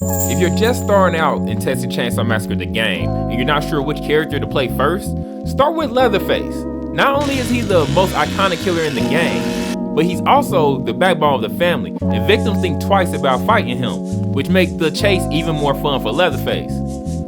If you're just starting out in Texas Chain Saw Massacre the game, and you're not sure which character to play first, start with Leatherface. Not only is he the most iconic killer in the game, but he's also the backbone of the family, and victims think twice about fighting him, which makes the chase even more fun for Leatherface.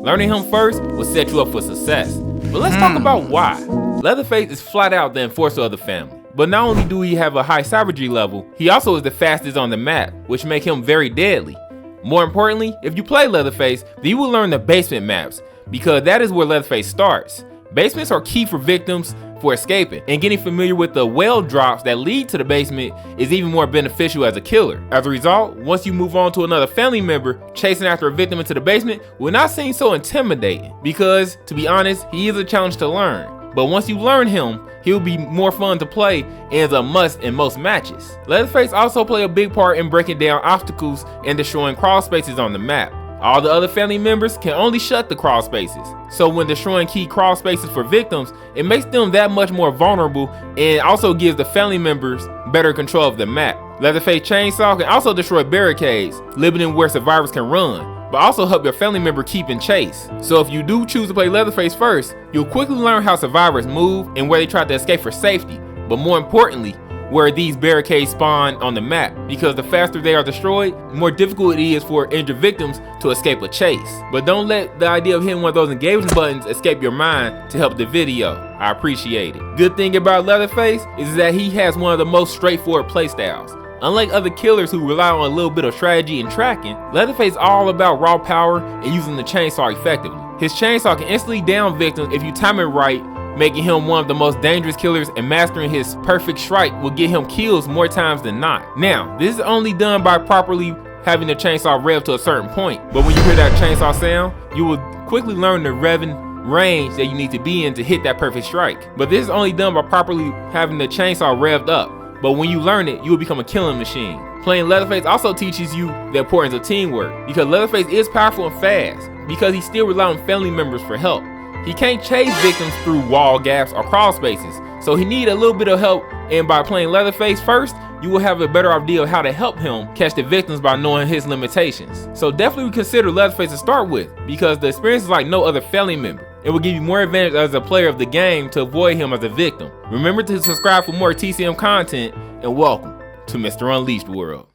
Learning him first will set you up for success. But let's talk about why. Leatherface is flat out the enforcer of the family. But not only do he have a high savagery level, he also is the fastest on the map, which make him very deadly. More importantly, if you play Leatherface, then you will learn the basement maps, because that is where Leatherface starts. Basements are key for victims for escaping, and getting familiar with the well drops that lead to the basement is even more beneficial as a killer. As a result, once you move on to another family member, chasing after a victim into the basement will not seem so intimidating, because, to be honest, he is a challenge to learn. But once you learn him, he'll be more fun to play and is a must in most matches. Leatherface also play a big part in breaking down obstacles and destroying crawl spaces on the map. All the other family members can only shut the crawl spaces, so when destroying key crawl spaces for victims, it makes them that much more vulnerable and also gives the family members better control of the map. Leatherface Chainsaw can also destroy barricades, limiting where survivors can run, but also help your family member keep in chase. So if you do choose to play Leatherface first, you'll quickly learn how survivors move and where they try to escape for safety, but more importantly, where these barricades spawn on the map, because the faster they are destroyed, the more difficult it is for injured victims to escape a chase. But don't let the idea of hitting one of those engagement buttons escape your mind to help the video. I appreciate it. Good thing about Leatherface is that he has one of the most straightforward playstyles. Unlike other killers who rely on a little bit of strategy and tracking, Leatherface is all about raw power and using the chainsaw effectively. His chainsaw can instantly down victims if you time it right, making him one of the most dangerous killers, and mastering his perfect strike will get him kills more times than not. Now, this is only done by properly having the chainsaw rev to a certain point, but when you hear that chainsaw sound, you will quickly learn the revving range that you need to be in to hit that perfect strike. But this is only done by properly having the chainsaw revved up, but when you learn it, you will become a killing machine. Playing Leatherface also teaches you the importance of teamwork, because Leatherface is powerful and fast, because he still relies on family members for help. He can't chase victims through wall gaps or crawl spaces, so he needs a little bit of help, and by playing Leatherface first, you will have a better idea of how to help him catch the victims by knowing his limitations. So definitely consider Leatherface to start with, because the experience is like no other family member. It will give you more advantage as a player of the game to avoid him as a victim. Remember to subscribe for more TCM content, and welcome to Mr. Unleashed World.